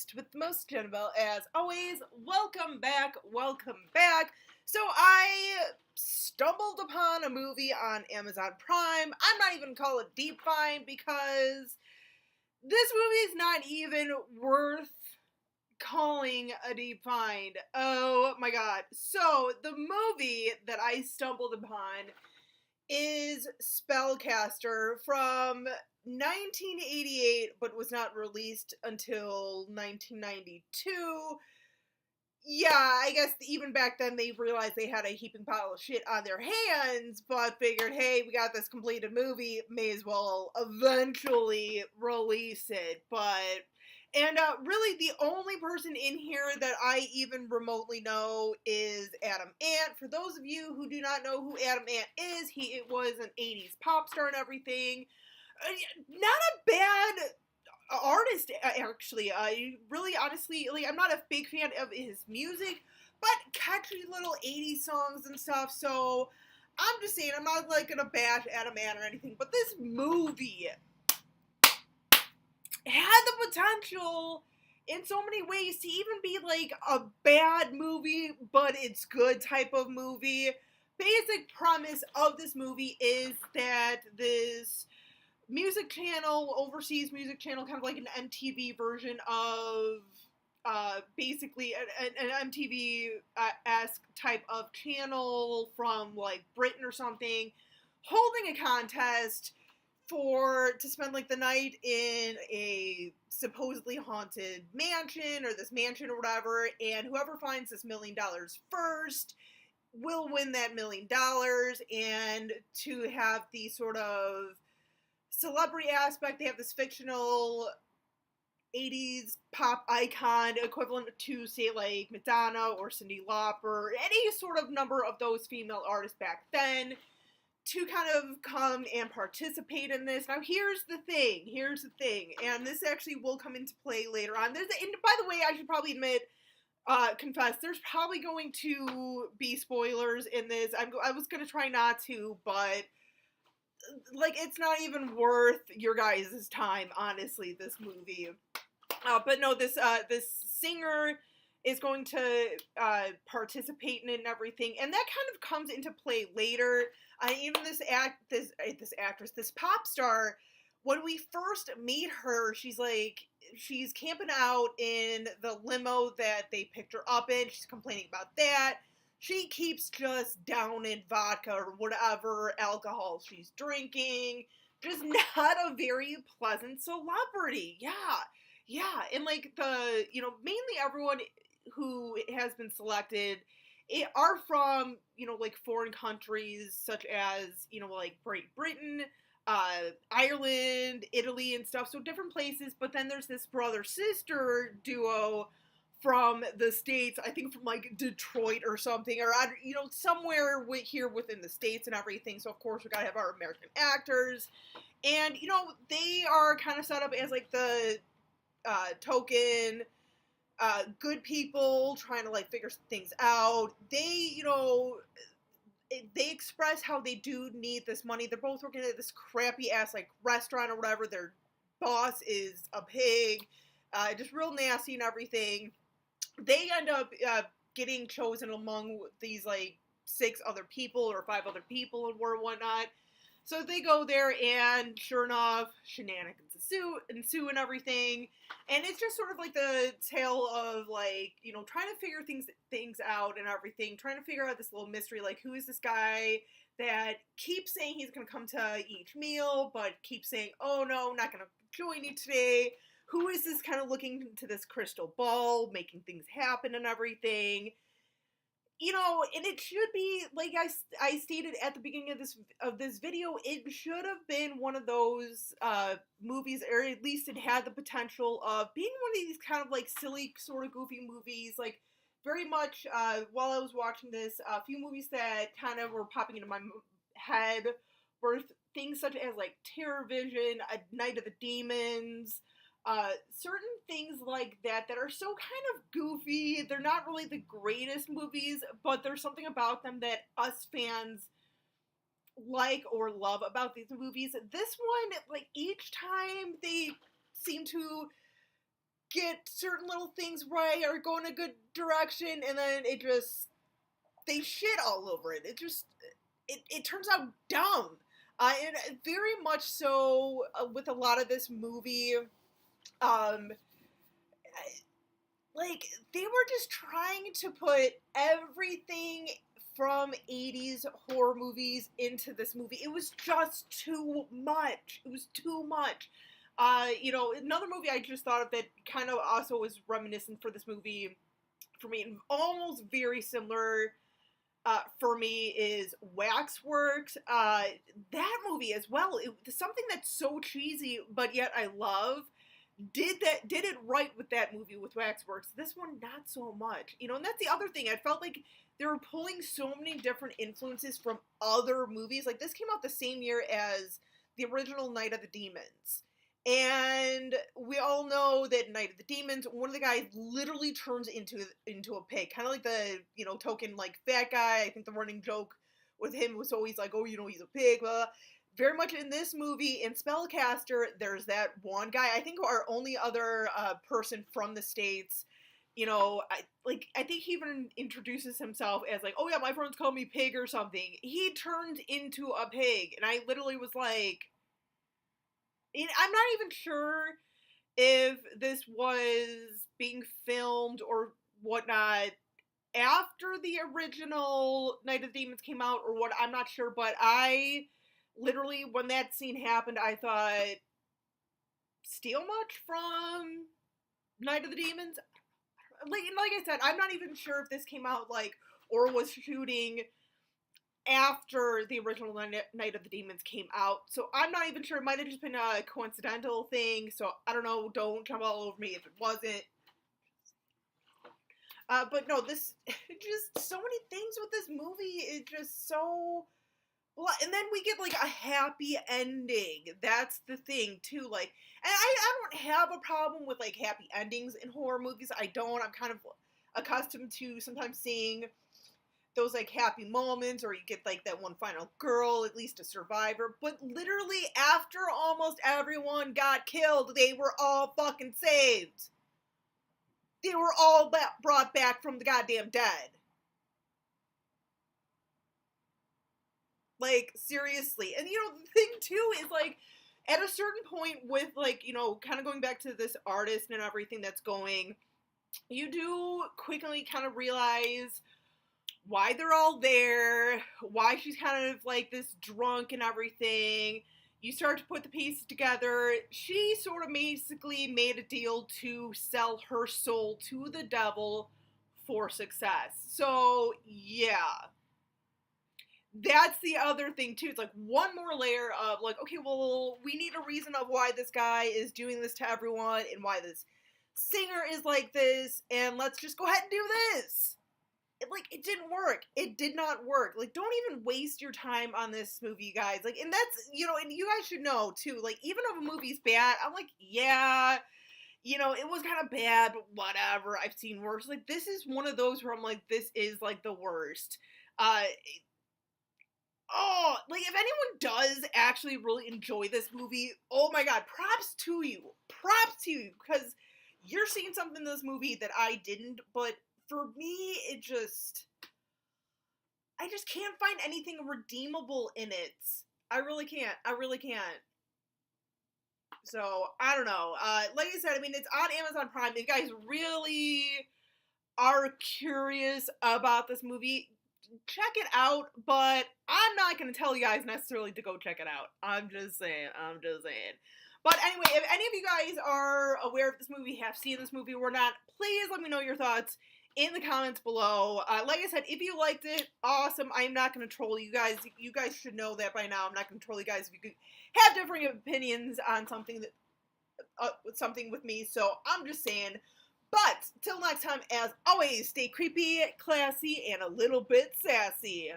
host with the most general, as always. Welcome back, welcome back. So I stumbled upon a movie on Amazon Prime. I'm not even call it deep find because this movie is not even worth calling a deep find. Oh my god. So the movie that I stumbled upon is Spellcaster from 1988, but was not released until 1992. Yeah, I guess even back then they realized they had a heaping pile of shit on their hands, but figured, hey, we got this completed movie, may as well eventually release it. And really the only person in here that I even remotely know is Adam Ant. For those of you who do not know who Adam Ant is, he was an 80s pop star and everything. Not a bad artist, actually. Really, honestly, like, I'm not a big fan of his music, but catchy little 80s songs and stuff, so I'm just saying, I'm not, like, gonna bash Adam Ant or anything, but this movie had the potential in so many ways to even be, like, a bad movie, but it's good type of movie. Basic premise of this movie is that this music channel, overseas music channel, kind of like an MTV version of basically an MTV-esque type of channel from like Britain or something, holding a contest to spend like the night in a supposedly haunted mansion, or this mansion or whatever, and whoever finds this $1,000,000 first will win that $1,000,000. And to have the sort of celebrity aspect, they have this fictional 80s pop icon equivalent to, say, like Madonna or Cyndi Lauper, any sort of number of those female artists back then, to kind of come and participate in this. Now, here's the thing, and this actually will come into play later on. And by the way, I should probably confess, there's probably going to be spoilers in this. I was going to try not to, but like, it's not even worth your guys' time, honestly, this movie. But no, this singer is going to participate in it and everything, and that kind of comes into play later. Even this actress, this pop star, when we first meet her, she's camping out in the limo that they picked her up in. She's complaining about that. She keeps just downing vodka or whatever alcohol she's drinking. Just not a very pleasant celebrity. Yeah. And like mainly everyone who has been selected are from, like foreign countries such as, like Great Britain, Ireland, Italy and stuff. So different places. But then there's this brother-sister duo from the States, I think from like Detroit or something, or somewhere here within the States and everything. So of course we gotta have our American actors, and they are kind of set up as like the token good people trying to like figure things out. They they express how they do need this money. They're both working at this crappy ass like restaurant or whatever. Their boss is a pig, just real nasty and everything. They end up getting chosen among these like 6 other people or 5 other people and whatnot. So they go there, and sure enough, shenanigans ensue and everything. And it's just sort of like the tale of like, trying to figure things out and everything, trying to figure out this little mystery, like who is this guy that keeps saying he's going to come to each meal, but keeps saying, oh no, I'm not going to join you today. Who is this kind of looking into this crystal ball, making things happen and everything? And it should be, like I stated at the beginning of this video, it should have been one of those movies, or at least it had the potential of being one of these kind of like silly, sort of goofy movies, like very much, while I was watching this, a few movies that kind of were popping into my head were things such as like Terror Vision, A Night of the Demons, certain things like that are so kind of goofy. They're not really the greatest movies, but there's something about them that us fans like or love about these movies. This one, like, each time they seem to get certain little things right or go in a good direction, and then they shit all over it. It turns out dumb. And very much so with a lot of this movie, um, like, they were just trying to put everything from 80s horror movies into this movie. It was just too much. It was too much. Another movie I just thought of that kind of also was reminiscent for this movie, for me, and almost very similar for me, is Waxworks. That movie as well, something that's so cheesy, but yet I love, did it right with that movie with Waxworks. This one, not so much. And that's the other thing. I felt like they were pulling so many different influences from other movies. Like, this came out the same year as the original Night of the Demons. And we all know that Night of the Demons, one of the guys literally turns into a pig. Kind of like the, token, like, fat guy. I think the running joke with him was always like, oh, he's a pig, blah, blah. Very much in this movie, in Spellcaster, there's that one guy. I think our only other person from the States, I think he even introduces himself as like, oh yeah, my friends call me pig or something. He turned into a pig, and I literally was like, I'm not even sure if this was being filmed or whatnot after the original Night of the Demons came out or what, I'm not sure, but I literally, when that scene happened, I thought, steal much from Night of the Demons? Like I said, I'm not even sure if this came out, or was shooting after the original Night of the Demons came out. So I'm not even sure. It might have just been a coincidental thing. So I don't know. Don't jump all over me if it wasn't. But no, this, just so many things with this movie is just so... Well, and then we get, a happy ending. That's the thing, too. And I don't have a problem with, happy endings in horror movies. I don't. I'm kind of accustomed to sometimes seeing those, happy moments, or you get, that one final girl, at least a survivor. But literally, after almost everyone got killed, they were all fucking saved. They were all brought back from the goddamn dead. Seriously. And, the thing, too, is, at a certain point with, kind of going back to this artist and everything that's going, you do quickly kind of realize why they're all there, why she's kind of, this drunk and everything. You start to put the pieces together. She sort of basically made a deal to sell her soul to the devil for success. So, yeah. That's the other thing, too. It's one more layer of, okay, well, we need a reason of why this guy is doing this to everyone and why this singer is like this, and let's just go ahead and do this. It didn't work. It did not work. Don't even waste your time on this movie, you guys. And that's, and you guys should know, too. Even if a movie's bad, I'm yeah, it was kind of bad, but whatever. I've seen worse. This is one of those where I'm this is, the worst. Oh, if anyone does actually really enjoy this movie, oh my god, props to you. Props to you, because you're seeing something in this movie that I didn't, but for me, I just can't find anything redeemable in it. I really can't. I really can't. So, I don't know. Like I said, it's on Amazon Prime. If you guys really are curious about this movie, check it out, but I'm not going to tell you guys necessarily to go check it out. I'm just saying. But anyway, if any of you guys are aware of this movie, have seen this movie or not, please let me know your thoughts in the comments below. Like I said, if you liked it, awesome. I'm not going to troll you guys. You guys should know that by now. I'm not going to troll you guys if you have differing opinions on something something with me. So I'm just saying. But till next time, as always, stay creepy, classy, and a little bit sassy.